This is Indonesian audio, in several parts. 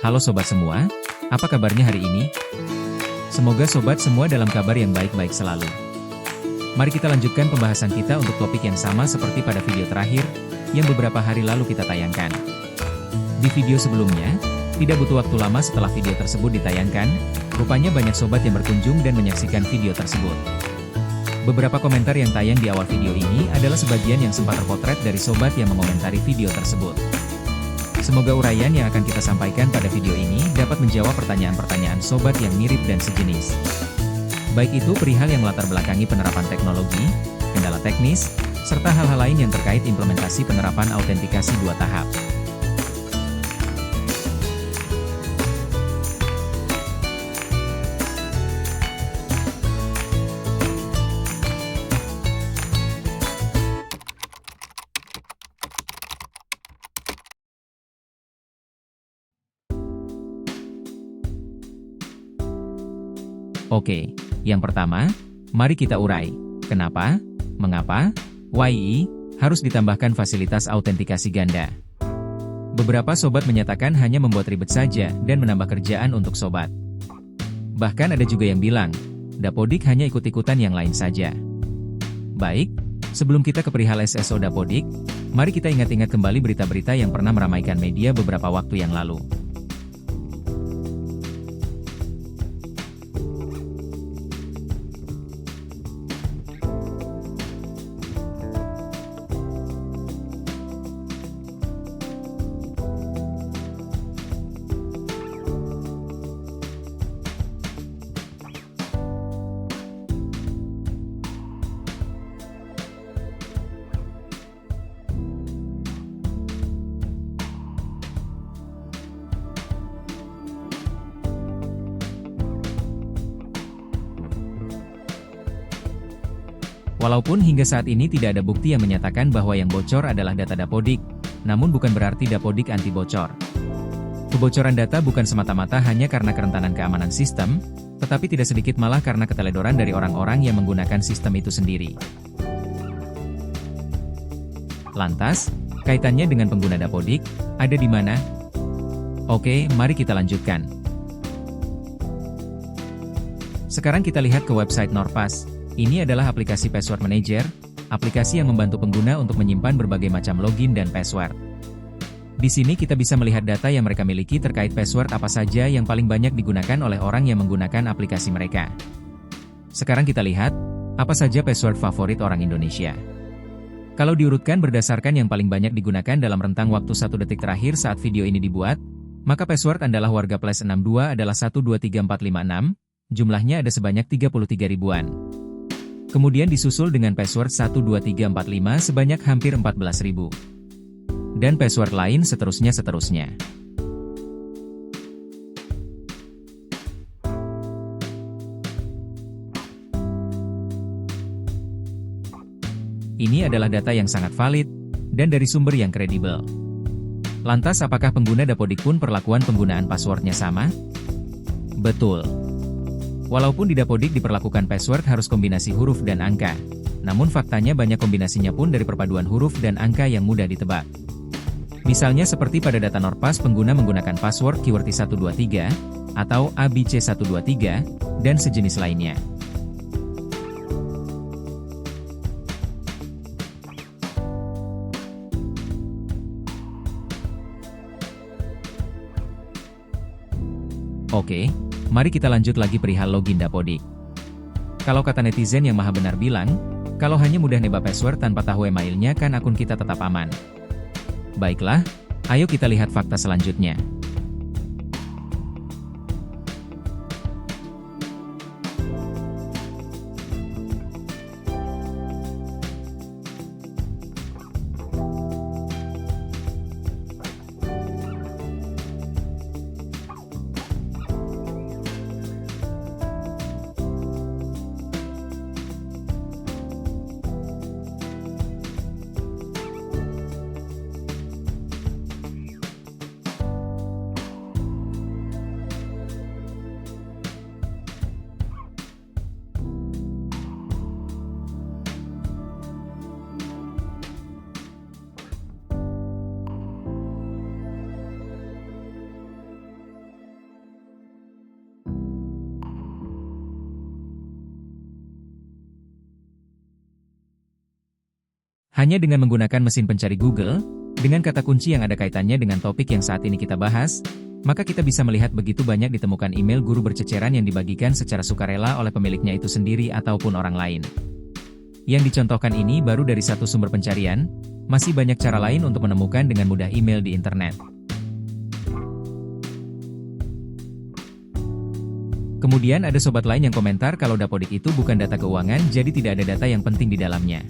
Halo sobat semua, apa kabarnya hari ini? Semoga sobat semua dalam kabar yang baik-baik selalu. Mari kita lanjutkan pembahasan kita untuk topik yang sama seperti pada video terakhir, yang beberapa hari lalu kita tayangkan. Di video sebelumnya, tidak butuh waktu lama setelah video tersebut ditayangkan, rupanya banyak sobat yang berkunjung dan menyaksikan video tersebut. Beberapa komentar yang tayang di awal video ini adalah sebagian yang sempat terpotret dari sobat yang mengomentari video tersebut. Semoga uraian yang akan kita sampaikan pada video ini dapat menjawab pertanyaan-pertanyaan sobat yang mirip dan sejenis. Baik itu perihal yang melatar belakangi penerapan teknologi, kendala teknis, serta hal-hal lain yang terkait implementasi penerapan autentikasi 2 tahap. Oke, yang pertama, mari kita urai. Kenapa, mengapa, why harus ditambahkan fasilitas autentikasi ganda. Beberapa sobat menyatakan hanya membuat ribet saja dan menambah kerjaan untuk sobat. Bahkan ada juga yang bilang, Dapodik hanya ikut-ikutan yang lain saja. Baik, sebelum kita ke perihal SSO Dapodik, mari kita ingat-ingat kembali berita-berita yang pernah meramaikan media beberapa waktu yang lalu. Walaupun hingga saat ini tidak ada bukti yang menyatakan bahwa yang bocor adalah data Dapodik, namun bukan berarti Dapodik anti bocor. Kebocoran data bukan semata-mata hanya karena kerentanan keamanan sistem, tetapi tidak sedikit malah karena keteledoran dari orang-orang yang menggunakan sistem itu sendiri. Lantas, kaitannya dengan pengguna Dapodik, ada di mana? Oke, mari kita lanjutkan. Sekarang kita lihat ke website Norpas. Ini adalah aplikasi Password Manager, aplikasi yang membantu pengguna untuk menyimpan berbagai macam login dan password. Di sini kita bisa melihat data yang mereka miliki terkait password apa saja yang paling banyak digunakan oleh orang yang menggunakan aplikasi mereka. Sekarang kita lihat, apa saja password favorit orang Indonesia. Kalau diurutkan berdasarkan yang paling banyak digunakan dalam rentang waktu 1 detik terakhir saat video ini dibuat, maka password adalah warga plus 62 adalah 123456, jumlahnya ada sebanyak 33 ribuan. Kemudian disusul dengan password 12345 sebanyak hampir 14.000. Dan password lain seterusnya. Ini adalah data yang sangat valid, dan dari sumber yang kredibel. Lantas apakah pengguna Dapodik pun perlakuan penggunaan passwordnya sama? Betul. Walaupun di Dapodik diperlakukan password harus kombinasi huruf dan angka, namun faktanya banyak kombinasinya pun dari perpaduan huruf dan angka yang mudah ditebak. Misalnya seperti pada data Norpas pengguna menggunakan password QWERTY123, atau ABC123, dan sejenis lainnya. Oke. Mari kita lanjut lagi perihal login Dapodik. Kalau kata netizen yang maha benar bilang, kalau hanya mudah nebak password tanpa tahu emailnya kan akun kita tetap aman. Baiklah, ayo kita lihat fakta selanjutnya. Hanya dengan menggunakan mesin pencari Google, dengan kata kunci yang ada kaitannya dengan topik yang saat ini kita bahas, maka kita bisa melihat begitu banyak ditemukan email guru berceceran yang dibagikan secara sukarela oleh pemiliknya itu sendiri ataupun orang lain. Yang dicontohkan ini baru dari satu sumber pencarian, masih banyak cara lain untuk menemukan dengan mudah email di internet. Kemudian ada sobat lain yang komentar kalau Dapodik itu bukan data keuangan, jadi tidak ada data yang penting di dalamnya.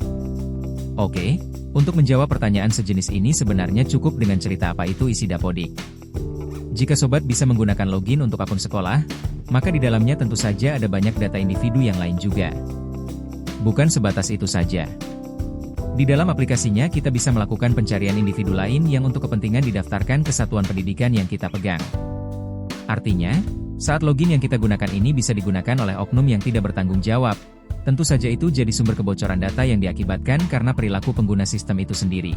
Oke, untuk menjawab pertanyaan sejenis ini sebenarnya cukup dengan cerita apa itu isi Dapodik. Jika sobat bisa menggunakan login untuk akun sekolah, maka di dalamnya tentu saja ada banyak data individu yang lain juga. Bukan sebatas itu saja. Di dalam aplikasinya kita bisa melakukan pencarian individu lain yang untuk kepentingan didaftarkan ke satuan pendidikan yang kita pegang. Artinya, saat login yang kita gunakan ini bisa digunakan oleh oknum yang tidak bertanggung jawab. Tentu saja itu jadi sumber kebocoran data yang diakibatkan karena perilaku pengguna sistem itu sendiri.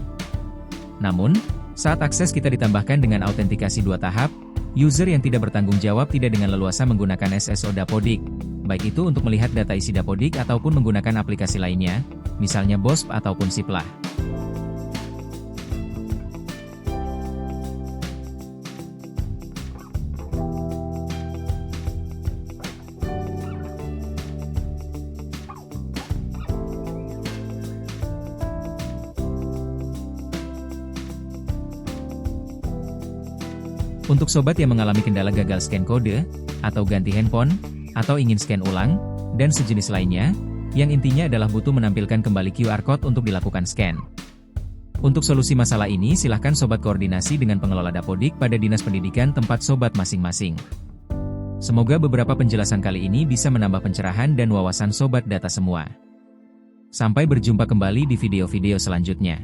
Namun, saat akses kita ditambahkan dengan autentikasi 2 tahap, user yang tidak bertanggung jawab tidak dengan leluasa menggunakan SSO Dapodik, baik itu untuk melihat data isi Dapodik ataupun menggunakan aplikasi lainnya, misalnya BOSP ataupun Siplah. Untuk sobat yang mengalami kendala gagal scan kode, atau ganti handphone, atau ingin scan ulang, dan sejenis lainnya, yang intinya adalah butuh menampilkan kembali QR Code untuk dilakukan scan. Untuk solusi masalah ini silahkan sobat koordinasi dengan pengelola Dapodik pada Dinas Pendidikan tempat sobat masing-masing. Semoga beberapa penjelasan kali ini bisa menambah pencerahan dan wawasan sobat data semua. Sampai berjumpa kembali di video-video selanjutnya.